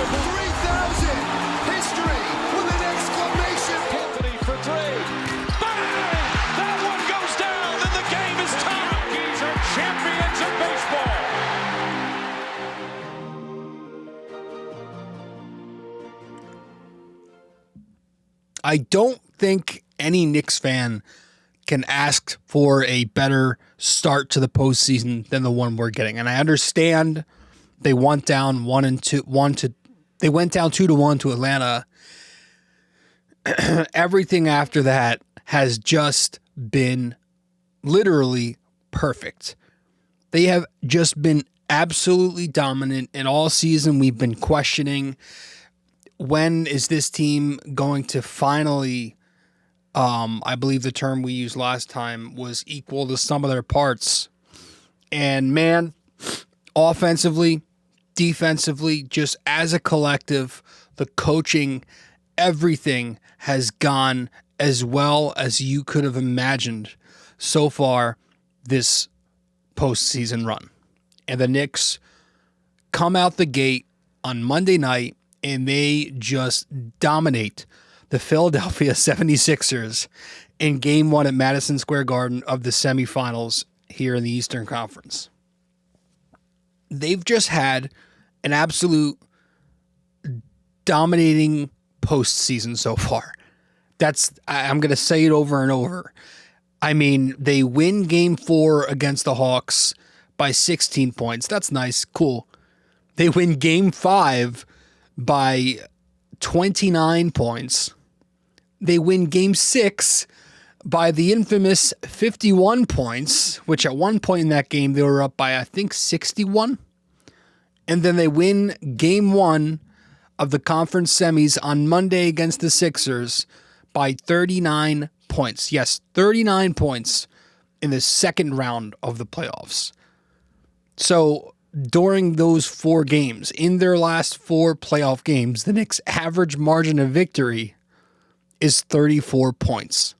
3,000. History with an exclamation. Company for three. Bang! That one goes down, and the game is tied. The Rockies are champions of baseball. I don't think any Knicks fan can ask for a better start to the postseason than the one we're getting. And I understand they went down 2-1 to Atlanta. Everything after that has just been literally perfect. They have just been absolutely dominant, and all season we've been questioning, when is this team going to finally, I believe the term we used last time was equal to some of their parts. And man, offensively, defensively, just as a collective, the coaching, everything has gone as well as you could have imagined so far this postseason run. And the Knicks come out the gate on Monday night and they just dominate the Philadelphia 76ers in Game 1 at Madison Square Garden of the semifinals here in the Eastern Conference. They've just had an absolute dominating postseason so far. I'm going to say it over and over. I mean, they win Game 4 against the Hawks by 16 points. That's nice, cool. They win Game 5 by 29 points. They win Game 6 by the infamous 51 points, which at one point in that game they were up by, I think, 61. And then they win Game 1 of the conference semis on Monday against the Sixers by 39 points. Yes, 39 points in the second round of the playoffs. So during those 4 games, in their last 4 playoff games, the Knicks' average margin of victory is 34 points.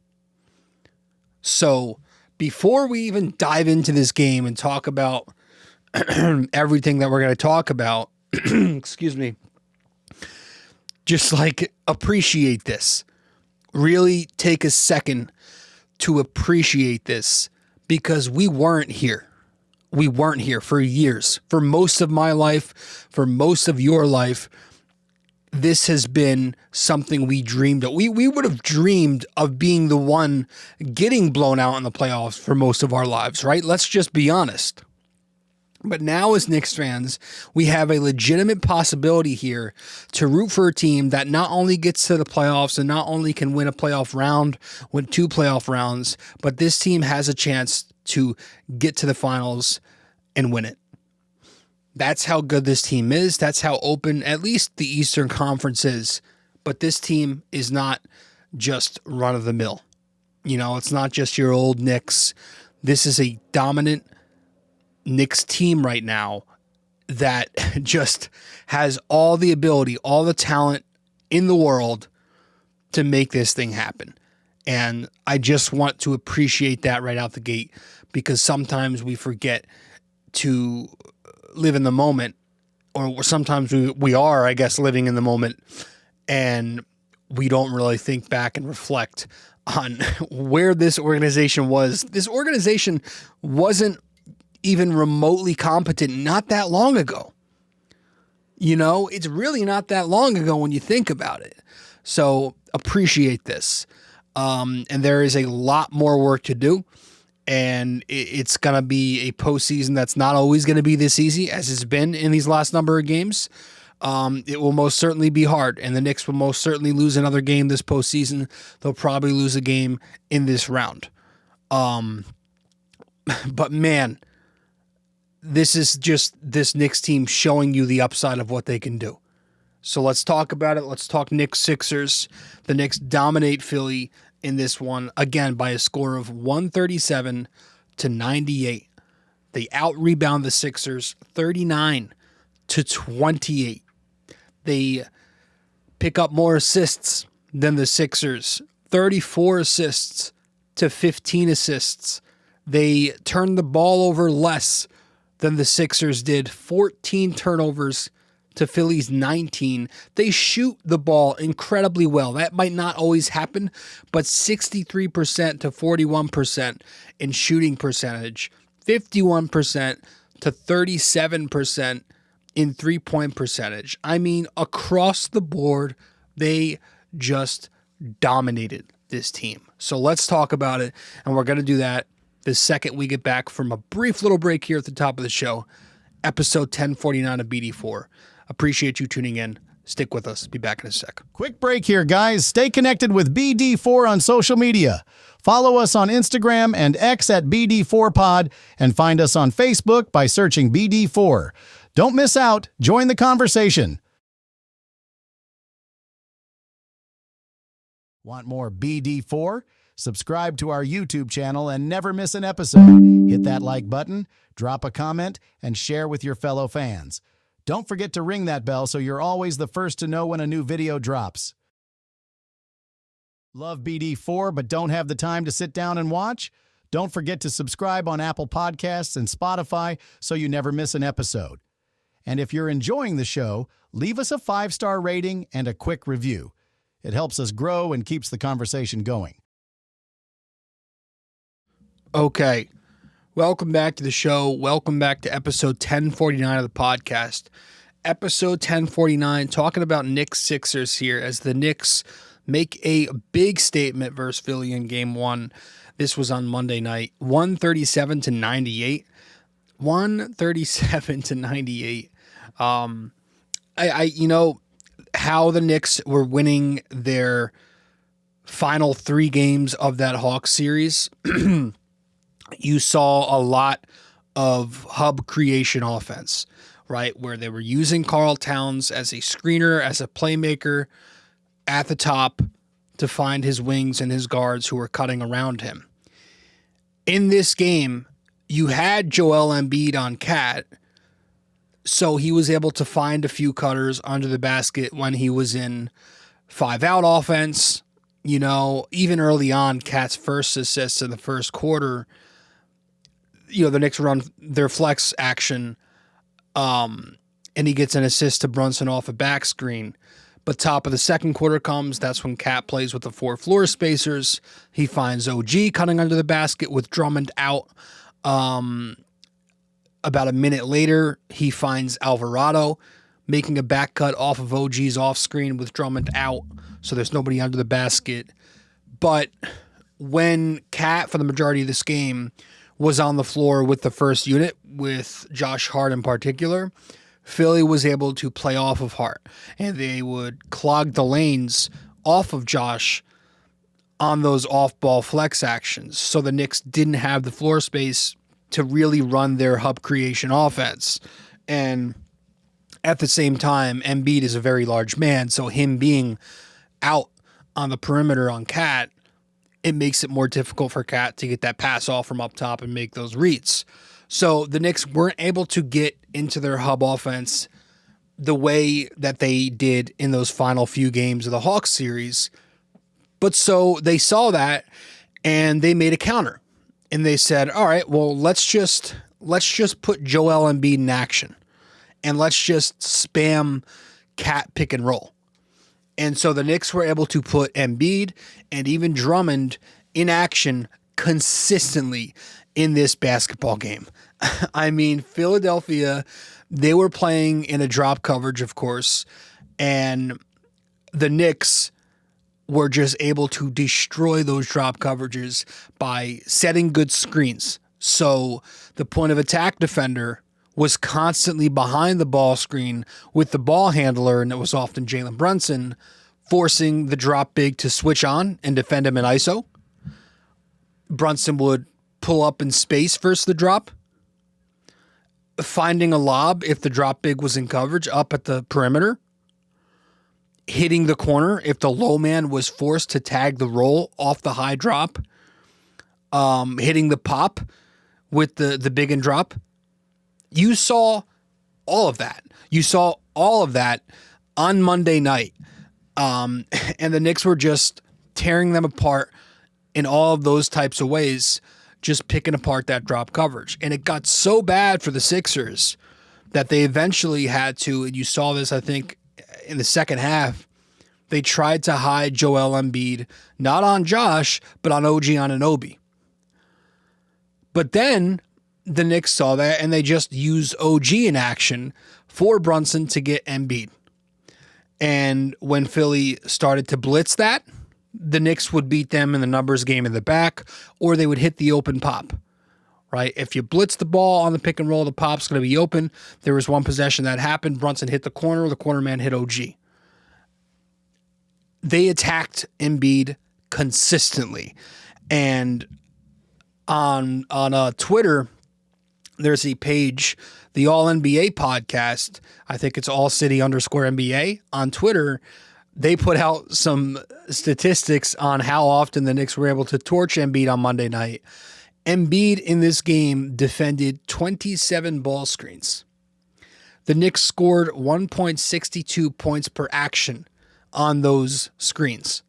So before we even dive into this game and talk about everything that we're going to talk about, excuse me, just like appreciate this. Really take a second to appreciate this, because we weren't here. We weren't here for years. For most of my life, for most of your life, this has been something we dreamed of. We would have dreamed of being the one getting blown out in the playoffs for most of our lives, right? Let's just be honest. But now as Knicks fans, we have a legitimate possibility here to root for a team that not only gets to the playoffs and not only can win a playoff round, win 2 playoff rounds, but this team has a chance to get to the finals and win it. That's how good this team is. That's how open at least the Eastern Conference is. But this team is not just run-of-the-mill. You know, it's not just your old Knicks. This is a dominant Knicks team right now that just has all the ability, all the talent in the world to make this thing happen. And I just want to appreciate that right out the gate, because sometimes we forget to live in the moment, or sometimes we are, I guess, living in the moment, and we don't really think back and reflect on where this organization was. This organization wasn't even remotely competent not that long ago. You know, it's really not that long ago when you think about it. So appreciate this. And there is a lot more work to do. And it's going to be a postseason that's not always going to be this easy as it's been in these last number of games. It will most certainly be hard, and the Knicks will most certainly lose another game this postseason. They'll probably lose a game in this round. But man, this is just this Knicks team showing you the upside of what they can do. So let's talk about it. Let's talk Knicks Sixers. The Knicks dominate Philly in this one, again, by a score of 137-98. They out-rebound the Sixers 39-28. They pick up more assists than the Sixers, 34 assists to 15 assists. They turn the ball over less than the Sixers did, 14 turnovers to Philly's 19. They shoot the ball incredibly well. That might not always happen, but 63% to 41% in shooting percentage, 51% to 37% in three-point percentage. I mean, across the board, they just dominated this team. So let's talk about it, and we're going to do that the second we get back from a brief little break here at the top of the show, episode 1049 of BD4. Appreciate you tuning in. Stick with us. Be back in a sec. Quick break here, guys. Stay connected with BD4 on social media. Follow us on Instagram and X at BD4Pod, and find us on Facebook by searching BD4. Don't miss out. Join the conversation. Want more BD4? Subscribe to our YouTube channel and never miss an episode. Hit that like button, drop a comment, and share with your fellow fans. Don't forget to ring that bell so you're always the first to know when a new video drops. Love BD4 but don't have the time to sit down and watch? Don't forget to subscribe on Apple Podcasts and Spotify so you never miss an episode. And if you're enjoying the show, leave us a 5-star rating and a quick review. It helps us grow and keeps the conversation going. Okay. Welcome back to the show. Welcome back to episode 1049 of the podcast. Episode 1049, talking about Knicks Sixers here as the Knicks make a big statement versus Philly in game one. This was on Monday night, 137 to 98. 137 to 98. You know how the Knicks were winning their final 3 games of that Hawks series. You saw a lot of hub creation offense, right? Where they were using Karl Towns as a screener, as a playmaker at the top to find his wings and his guards who were cutting around him. In this game, you had Joel Embiid on Cat, so he was able to find a few cutters under the basket when he was in 5-out offense. You know, even early on, Cat's first assist in the first quarter, you know, the Knicks run their flex action, and he gets an assist to Brunson off a back screen. But top of the second quarter comes, that's when Cat plays with the 4 floor spacers. He finds OG cutting under the basket with Drummond out. About a minute later, he finds Alvarado making a back cut off of OG's off screen with Drummond out, so there's nobody under the basket. But when Cat, for the majority of this game, was on the floor with the first unit, with Josh Hart in particular, Philly was able to play off of Hart, and they would clog the lanes off of Josh on those off-ball flex actions. So the Knicks didn't have the floor space to really run their hub creation offense. And at the same time, Embiid is a very large man, so him being out on the perimeter on Cat, it makes it more difficult for Cat to get that pass off from up top and make those reads. So the Knicks weren't able to get into their hub offense the way that they did in those final few games of the Hawks series. But so they saw that and they made a counter. And they said, all right, well, let's just put Joel Embiid in action. And let's just spam Cat pick and roll. And so the Knicks were able to put Embiid and even Drummond in action consistently in this basketball game. I mean, Philadelphia, they were playing in a drop coverage, of course, and the Knicks were just able to destroy those drop coverages by setting good screens. So the point of attack defender was constantly behind the ball screen with the ball handler, and it was often Jalen Brunson, forcing the drop big to switch on and defend him in ISO. Brunson would pull up in space versus the drop, finding a lob if the drop big was in coverage up at the perimeter, hitting the corner if the low man was forced to tag the roll off the high drop, hitting the pop with the big and drop. You saw all of that. You saw all of that on Monday night. And the Knicks were just tearing them apart in all of those types of ways, just picking apart that drop coverage. And it got so bad for the Sixers that they eventually had to, and you saw this, I think, in the second half, they tried to hide Joel Embiid, not on Josh, but on OG Anunoby. But then the Knicks saw that, and they just used OG in action for Brunson to get Embiid. And when Philly started to blitz that, the Knicks would beat them in the numbers game in the back, or they would hit the open pop. Right? If you blitz the ball on the pick and roll, the pop's going to be open. There was one possession that happened. Brunson hit the corner man hit OG. They attacked Embiid consistently. And on Twitter, there's a page, the All NBA podcast. I think it's AllCity_NBA on Twitter. They put out some statistics on how often the Knicks were able to torch Embiid on Monday night. Embiid in this game defended 27 ball screens. The Knicks scored 1.62 points per action on those screens.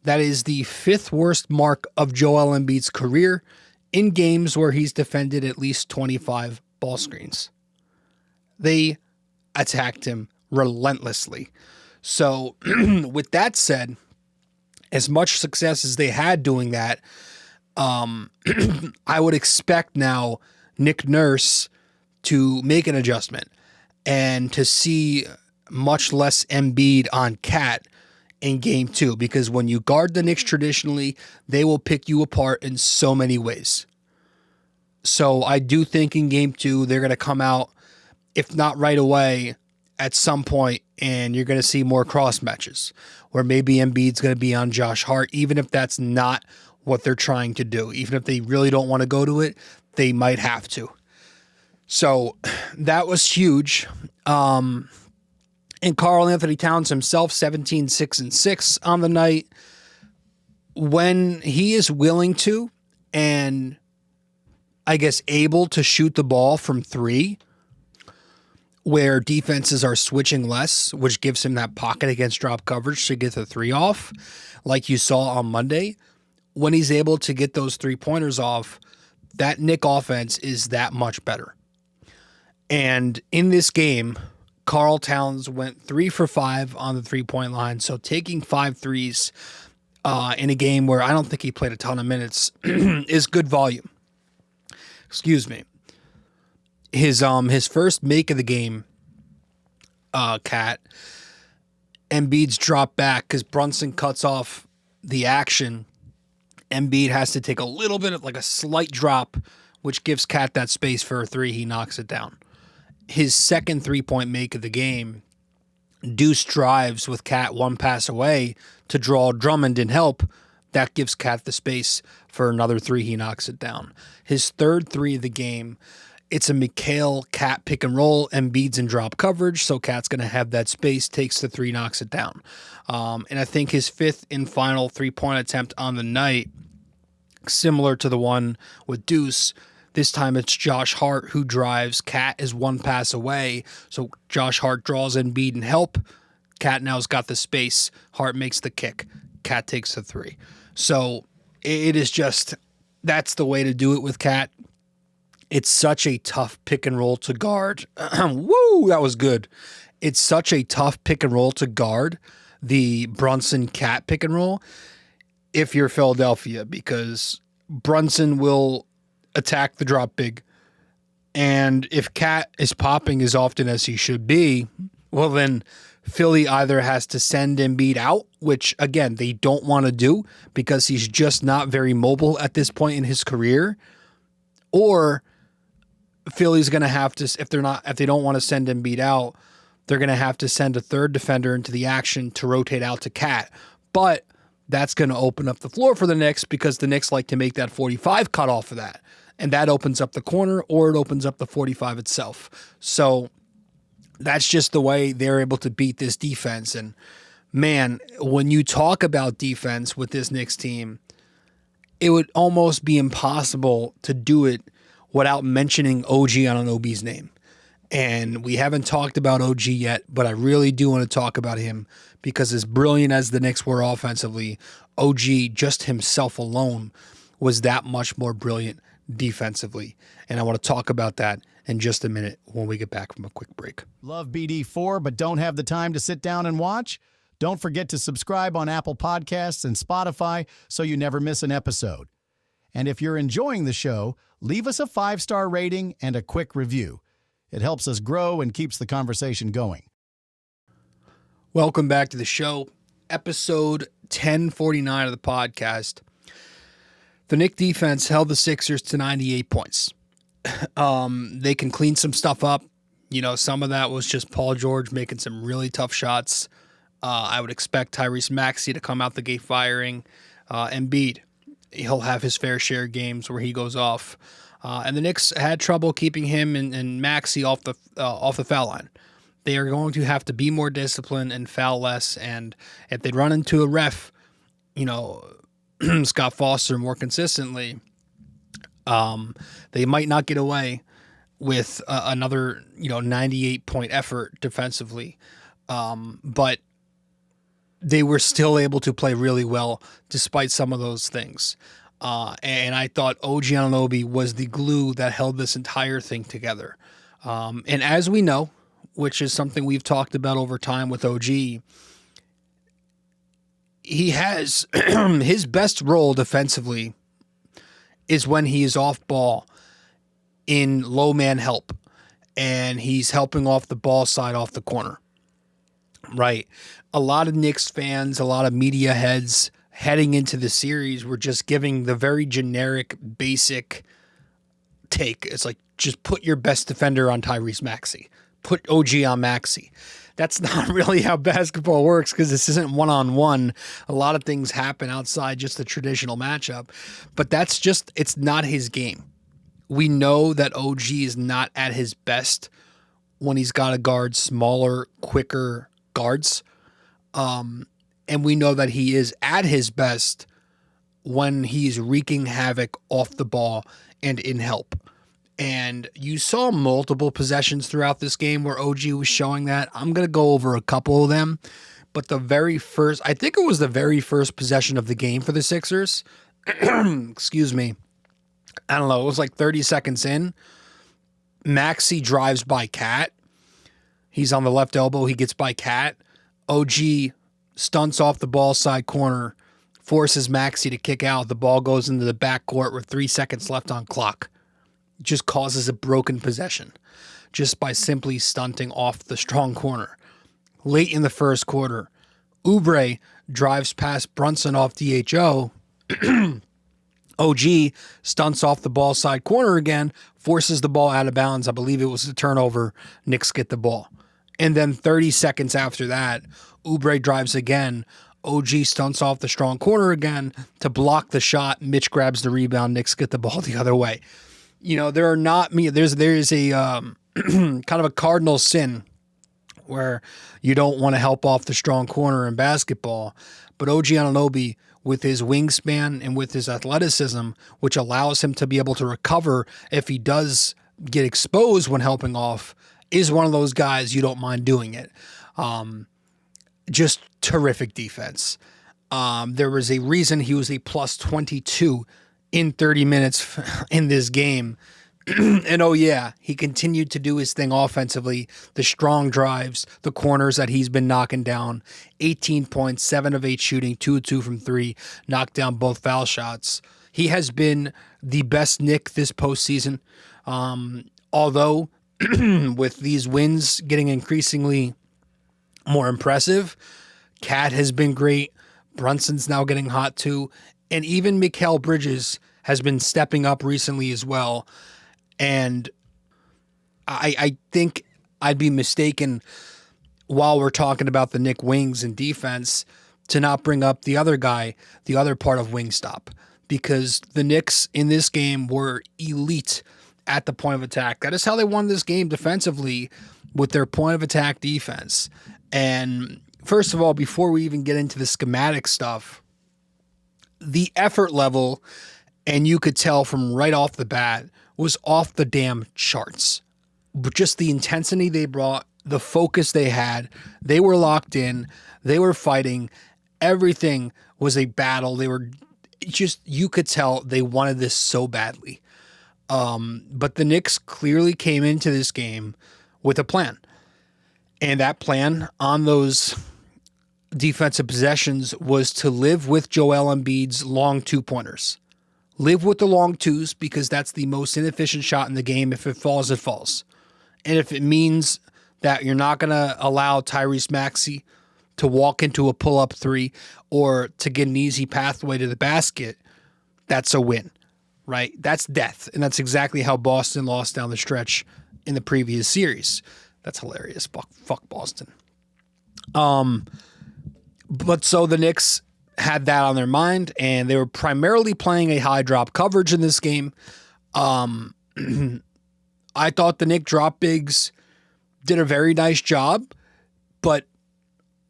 That is the 5th worst mark of Joel Embiid's career in games where he's defended at least 25 ball screens. They attacked him relentlessly. So with that said, as much success as they had doing that, I would expect now Nick Nurse to make an adjustment and to see much less Embiid on Cat in game 2, because when you guard the Knicks traditionally, they will pick you apart in so many ways. So I do think in game 2, they're going to come out, if not right away, at some point, and you're going to see more cross matches where maybe Embiid's going to be on Josh Hart, even if that's not what they're trying to do. Even if they really don't want to go to it, they might have to. So that was huge. And Karl Anthony Towns himself, 17, 6, and 6 on the night. When he is willing to, and I guess able to shoot the ball from 3, where defenses are switching less, which gives him that pocket against drop coverage to get the 3 off, like you saw on Monday. When he's able to get those 3-pointers off, that Knick offense is that much better. And in this game, Karl Towns went 3 for 5 on the 3-point line. So taking 5 threes in a game where I don't think he played a ton of minutes is good volume. Excuse me. His first make of the game, Cat, Embiid's drop back because Brunson cuts off the action. Embiid has to take a little bit of like a slight drop, which gives Cat that space for a 3. He knocks it down. His second 3-point make of the game, Deuce drives with Cat 1 pass away to draw Drummond and help. That gives Cat the space for another 3. He knocks it down. His third 3 of the game, it's a Mikal Cat pick and roll. Embiid's in drop coverage, so Cat's going to have that space, takes the 3, knocks it down. And I think his 5th and final 3-point attempt on the night, similar to the one with Deuce, this time it's Josh Hart who drives. Cat is 1 pass away, so Josh Hart draws Embiid and help. Cat now's got the space. Hart makes the kick. Cat takes the 3. So it is just, that's the way to do it with Cat. It's such a tough pick and roll to guard. Woo, that was good. It's such a tough pick and roll to guard, the Brunson Cat pick and roll, if you're Philadelphia, because Brunson will attack the drop big. And if Cat is popping as often as he should be, well, then Philly either has to send Embiid out, which, again, they don't want to do because he's just not very mobile at this point in his career, or Philly's going to have to, if they don't want to send Embiid out, they're going to have to send a third defender into the action to rotate out to Cat. But that's going to open up the floor for the Knicks because the Knicks like to make that 45 cut off of that. And that opens up the corner, or it opens up the 45 itself. So that's just the way they're able to beat this defense. And man, when you talk about defense with this Knicks team, it would almost be impossible to do it without mentioning OG Anunoby's name. And we haven't talked about OG yet, but I really do want to talk about him because as brilliant as the Knicks were offensively, OG just himself alone was that much more brilliant defensively. And I want to talk about that in just a minute when we get back from a quick break. Love BD4 but don't have the time to sit down and watch? Don't forget to subscribe on Apple Podcasts and Spotify so you never miss an episode. And if you're enjoying the show, leave us a 5-star rating and a quick review. It helps us grow and keeps the conversation going. Welcome back to the show, episode 1049 of the podcast. The Knicks defense held the Sixers to 98 points. They can clean some stuff up. Some of that was just Paul George making some really tough shots. I would expect Tyrese Maxey to come out the gate firing. Embiid, he'll have his fair share of games where he goes off. And the Knicks had trouble keeping him and Maxey off the foul line. They are going to have to be more disciplined and foul less. And if they run into a ref, Scott Foster more consistently, they might not get away with another 98-point effort defensively. But they were still able to play really well despite some of those things. And I thought OG Anunoby was the glue that held this entire thing together. And as we know, which is something we've talked about over time with OG, he has his best role defensively is when he is off ball in low man help and he's helping off the ball side off the corner. Right. A lot of Knicks fans, a lot of media heads heading into the series were just giving the very generic, basic take. It's like, just put your best defender on Tyrese Maxey. Put OG on Maxey. That's not really how basketball works because this isn't one-on-one. A lot of things happen outside just the traditional matchup. But it's not his game. We know that OG is not at his best when he's got to guard smaller, quicker guards. And we know that he is at his best when he's wreaking havoc off the ball and in help. And you saw multiple possessions throughout this game where OG was showing that. I'm going to go over a couple of them. But I think it was the very first possession of the game for the Sixers. Excuse me. I don't know. It was like 30 seconds in. Maxey drives by Cat. He's on the left elbow. He gets by Cat. OG stunts off the ball side corner, forces Maxey to kick out. The ball goes into the backcourt with 3 seconds left on clock. Just causes a broken possession just by simply stunting off the strong corner. Late in the first quarter, Oubre drives past Brunson off DHO. OG stunts off the ball side corner again, forces the ball out of bounds. I believe it was a turnover. Knicks get the ball. And then 30 seconds after that, Oubre drives again. OG stunts off the strong corner again to block the shot. Mitch grabs the rebound. Knicks get the ball the other way. There is a kind of a cardinal sin where you don't want to help off the strong corner in basketball. But OG Anunoby, with his wingspan and with his athleticism, which allows him to be able to recover if he does get exposed when helping off, is one of those guys you don't mind doing it. Just terrific defense. There was a reason he was a plus 22 in 30 minutes in this game. And oh yeah, he continued to do his thing offensively. The strong drives, the corners that he's been knocking down. 18 points, 7 of 8 shooting, 2 of 2 from 3, knocked down both foul shots. He has been the best Knick this postseason. Although with these wins getting increasingly more impressive, Cat has been great. Brunson's now getting hot too. And even Mikal Bridges has been stepping up recently as well. And I think I'd be mistaken while we're talking about the Knick wings and defense to not bring up the other guy, the other part of Wingstop, because the Knicks in this game were elite at the point of attack. That is how they won this game defensively, with their point of attack defense. And first of all, before we even get into the schematic stuff, the effort level, and you could tell from right off the bat, was off the damn charts. But just the intensity they brought, the focus they had, they were locked in, they were fighting, everything was a battle. They were just, you could tell they wanted this so badly. But the Knicks clearly came into this game with a plan. And that plan on those defensive possessions was to live with Joel Embiid's long two-pointers. Live with the long twos because that's the most inefficient shot in the game. If it falls, it falls. And if it means that you're not going to allow Tyrese Maxey to walk into a pull-up three or to get an easy pathway to the basket, that's a win, right? That's death. And that's exactly how Boston lost down the stretch in the previous series. That's hilarious. Fuck Boston. But so the Knicks had that on their mind, and they were primarily playing a high drop coverage in this game. I thought the Knicks drop bigs did a very nice job, but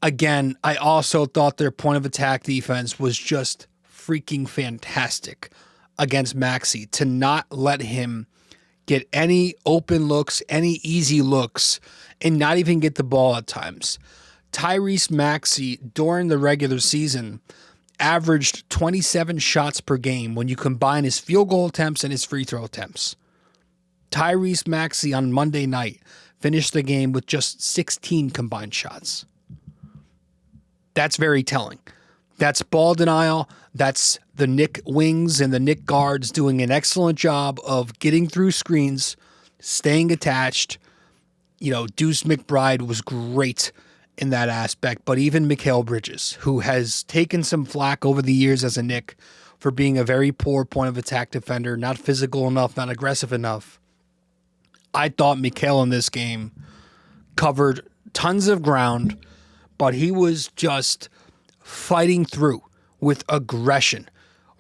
again, I also thought their point of attack defense was just freaking fantastic against Maxey to not let him get any open looks, any easy looks, and not even get the ball at times. Tyrese Maxey, during the regular season, averaged 27 shots per game when you combine his field goal attempts and his free throw attempts. Tyrese Maxey on Monday night finished the game with just 16 combined shots. That's very telling. That's ball denial. That's the Knick wings and the Knick guards doing an excellent job of getting through screens, staying attached. Deuce McBride was great in that aspect, but even Mikal Bridges, who has taken some flack over the years as a Knick for being a very poor point of attack defender, not physical enough, not aggressive enough. I thought Mikal in this game covered tons of ground, but he was just fighting through with aggression,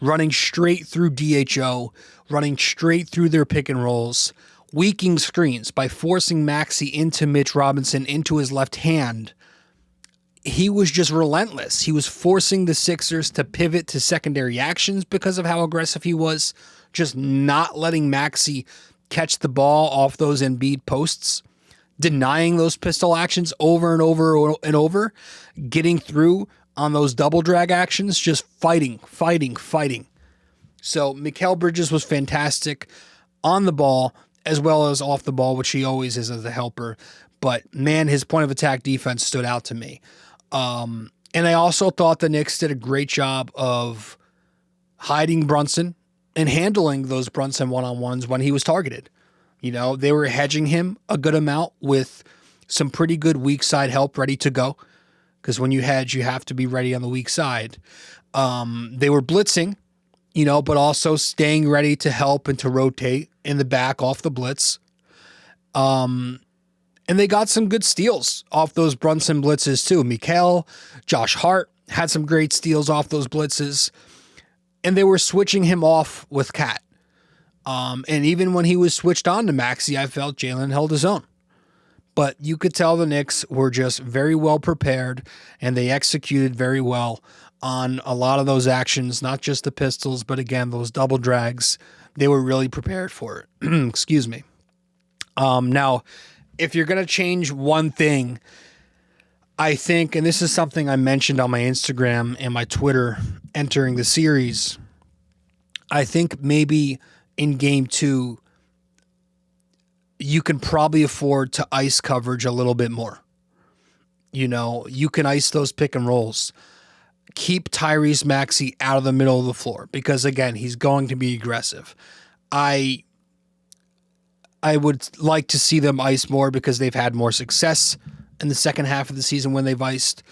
running straight through DHO, running straight through their pick and rolls, weakening screens by forcing Maxey into Mitch Robinson into his left hand. He was just relentless. He was forcing the Sixers to pivot to secondary actions because of how aggressive he was, just not letting Maxey catch the ball off those Embiid posts, denying those pistol actions over and over and over, getting through on those double drag actions, just fighting. So Mikal Bridges was fantastic on the ball as well as off the ball, which he always is as a helper. But man, his point of attack defense stood out to me. And I also thought the Knicks did a great job of hiding Brunson and handling those Brunson one-on-ones when he was targeted. They were hedging him a good amount with some pretty good weak side help ready to go. Because when you hedge, you have to be ready on the weak side. They were blitzing, but also staying ready to help and to rotate in the back off the blitz. And they got some good steals off those Brunson blitzes too. Mikal, Josh Hart had some great steals off those blitzes. And they were switching him off with Cat. And even when he was switched on to Maxey, I felt Jalen held his own. But you could tell the Knicks were just very well prepared, and they executed very well on a lot of those actions, not just the pistols, but again, those double drags. They were really prepared for it. Excuse me. Now, if you're going to change one thing, I think, and this is something I mentioned on my Instagram and my Twitter entering the series, I think maybe in game 2, you can probably afford to ice coverage a little bit more. You can ice those pick and rolls. Keep Tyrese Maxey out of the middle of the floor because, again, he's going to be aggressive. I would like to see them ice more because they've had more success in the second half of the season when they've iced.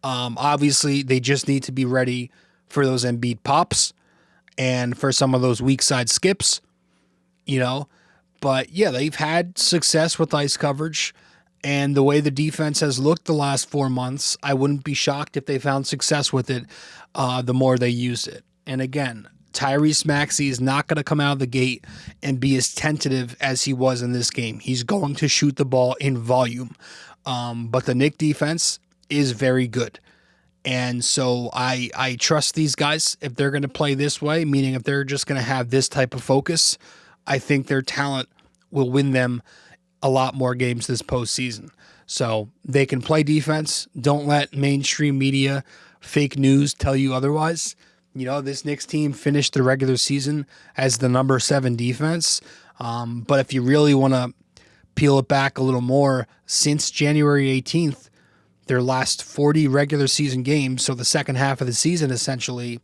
Obviously, they just need to be ready for those Embiid pops and for some of those weak side skips, But yeah, they've had success with ice coverage, and the way the defense has looked the last 4 months, I wouldn't be shocked if they found success with it the more they used it. And again, Tyrese Maxey is not going to come out of the gate and be as tentative as he was in this game. He's going to shoot the ball in volume. But the Knicks defense is very good. And so I trust these guys if they're going to play this way, meaning if they're just going to have this type of focus, I think their talent will win them a lot more games this postseason. So they can play defense. Don't let mainstream media, fake news tell you otherwise. This Knicks team finished the regular season as the number 7 defense. But if you really want to peel it back a little more, since January 18th, their last 40 regular season games, so the second half of the season, essentially,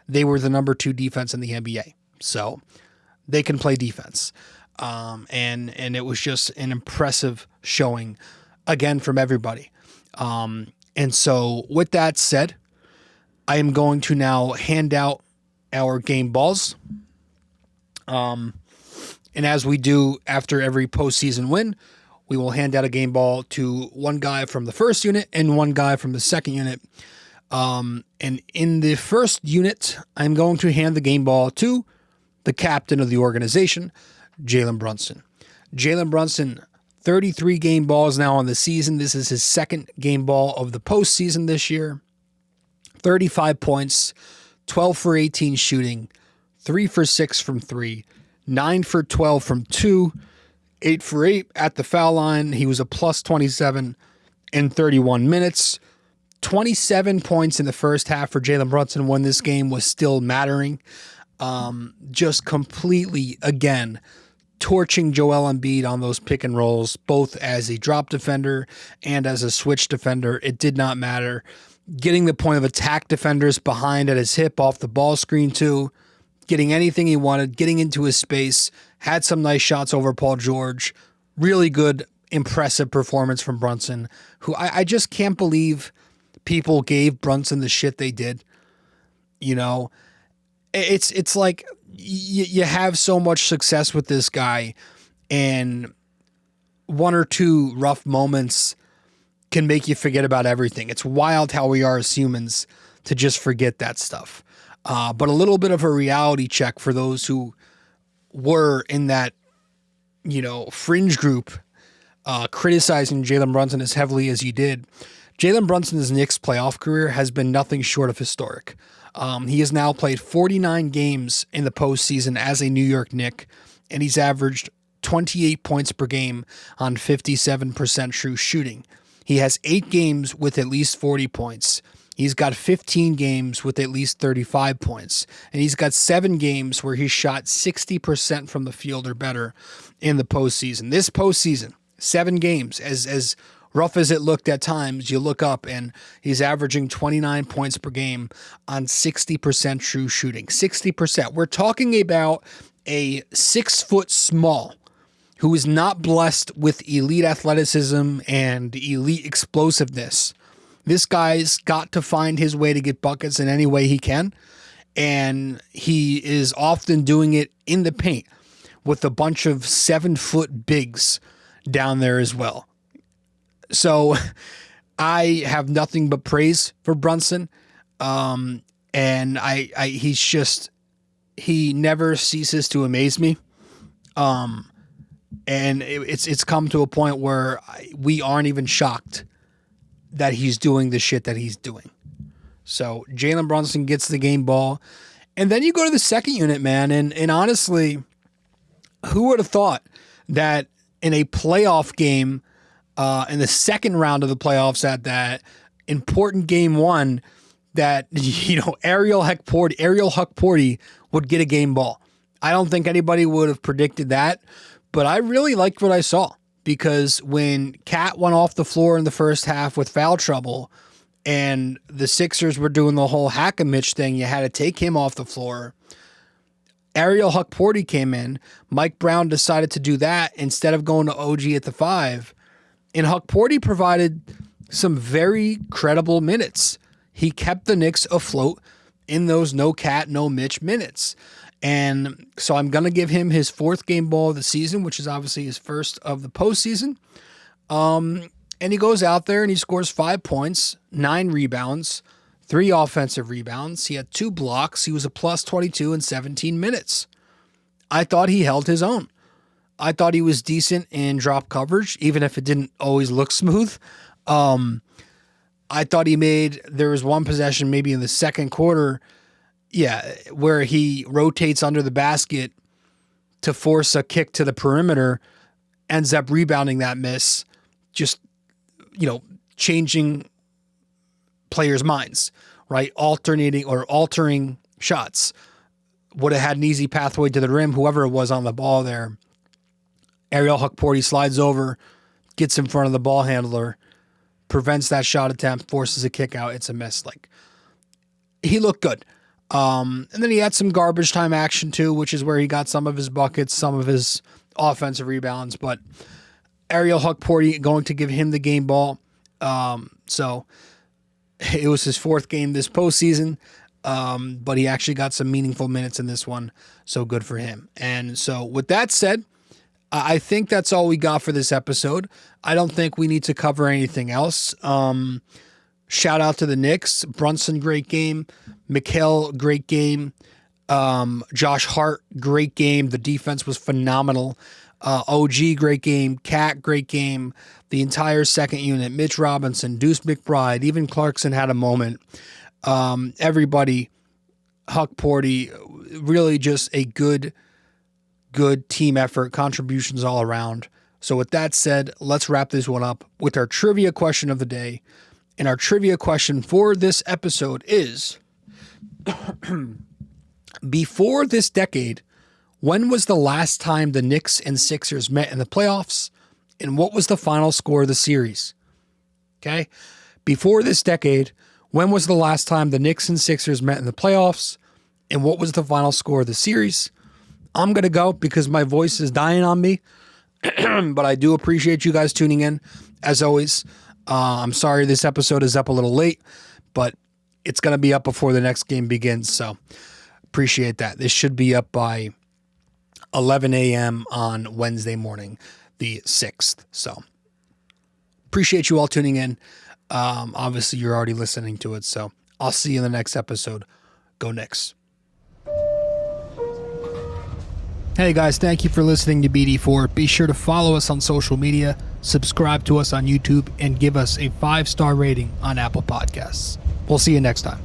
they were the number 2 defense in the NBA. So they can play defense. And it was just an impressive showing, again, from everybody. And so with that said, I am going to now hand out our game balls. And as we do after every postseason win, we will hand out a game ball to one guy from the first unit and one guy from the second unit. And in the first unit, I'm going to hand the game ball to the captain of the organization, Jalen Brunson. Jalen Brunson, 33 game balls now on the season. This is his second game ball of the postseason this year. 35 points, 12 for 18 shooting, 3 for 6 from 3, 9 for 12 from 2, 8 for 8 at the foul line. He was a plus 27 in 31 minutes. 27 points in the first half for Jalen Brunson when this game was still mattering. Just completely, again, torching Joel Embiid on those pick and rolls, both as a drop defender and as a switch defender. It did not matter. Getting the point of attack defenders behind at his hip off the ball screen too, getting anything he wanted, getting into his space, had some nice shots over Paul George. Really good, impressive performance from Brunson, who I just can't believe people gave Brunson the shit they did. It's like you have so much success with this guy, and one or two rough moments can make you forget about everything. It's wild how we are as humans to just forget that stuff. But a little bit of a reality check for those who were in that, fringe group criticizing Jalen Brunson as heavily as you did. Jalen Brunson's Knicks playoff career has been nothing short of historic. He has now played 49 games in the postseason as a New York Knick, and he's averaged 28 points per game on 57% true shooting. He has 8 games with at least 40 points. He's got 15 games with at least 35 points. And he's got 7 games where he shot 60% from the field or better in the postseason. This postseason, 7 games, as rough as it looked at times, you look up and he's averaging 29 points per game on 60% true shooting. 60%. We're talking about a 6-foot small who is not blessed with elite athleticism and elite explosiveness. This guy's got to find his way to get buckets in any way he can, and he is often doing it in the paint with a bunch of 7-foot bigs down there as well. So I have nothing but praise for Brunson. And he never ceases to amaze me. And it's come to a point where we aren't even shocked that he's doing the shit that he's doing. So Jalen Brunson gets the game ball. And then you go to the second unit, man. And honestly, who would have thought that in a playoff game, in the second round of the playoffs at that important game 1, that, Ariel Huckporty would get a game ball. I don't think anybody would have predicted that, but I really liked what I saw, because when Cat went off the floor in the first half with foul trouble and the Sixers were doing the whole hack-a-Mitch thing, you had to take him off the floor. Ariel Huckporty came in. Mike Brown decided to do that instead of going to OG at the 5. And Huckporty provided some very credible minutes. He kept the Knicks afloat in those no Cat, no Mitch minutes. And so I'm going to give him his 4th game ball of the season, which is obviously his first of the postseason. And he goes out there and he scores 5 points, 9 rebounds, 3 offensive rebounds. He had 2 blocks. He was a plus 22 in 17 minutes. I thought he held his own. I thought he was decent in drop coverage, even if it didn't always look smooth. I thought there was one possession maybe in the second quarter, where he rotates under the basket to force a kick to the perimeter, ends up rebounding that miss, just, changing players' minds, right? Altering shots. Would have had an easy pathway to the rim, whoever it was on the ball there. Ariel Hukporti slides over, gets in front of the ball handler, prevents that shot attempt, forces a kick out. It's a miss. Like, he looked good. And then he had some garbage time action too, which is where he got some of his buckets, some of his offensive rebounds. But Ariel Hukporti going to give him the game ball. So it was his 4th game this postseason. But he actually got some meaningful minutes in this one. So good for him. And so with that said, I think that's all we got for this episode. I don't think we need to cover anything else. Shout out to the Knicks. Brunson, great game. Mikal, great game. Josh Hart, great game. The defense was phenomenal. OG, great game. Cat, great game. The entire second unit. Mitch Robinson, Deuce McBride, even Clarkson had a moment. Everybody, Hukporti, really just a good team effort, contributions all around. So with that said, let's wrap this one up with our trivia question of the day. And our trivia question for this episode is, before this decade, when was the last time the Knicks and Sixers met in the playoffs? And what was the final score of the series? Okay. Before this decade, when was the last time the Knicks and Sixers met in the playoffs? And what was the final score of the series? I'm going to go because my voice is dying on me. But I do appreciate you guys tuning in. As always, I'm sorry this episode is up a little late, but it's going to be up before the next game begins. So appreciate that. This should be up by 11 a.m. on Wednesday morning, the 6th. So appreciate you all tuning in. Obviously, you're already listening to it. So I'll see you in the next episode. Go Knicks. Hey guys, thank you for listening to BD4. Be sure to follow us on social media, subscribe to us on YouTube, and give us a 5-star rating on Apple Podcasts. We'll see you next time.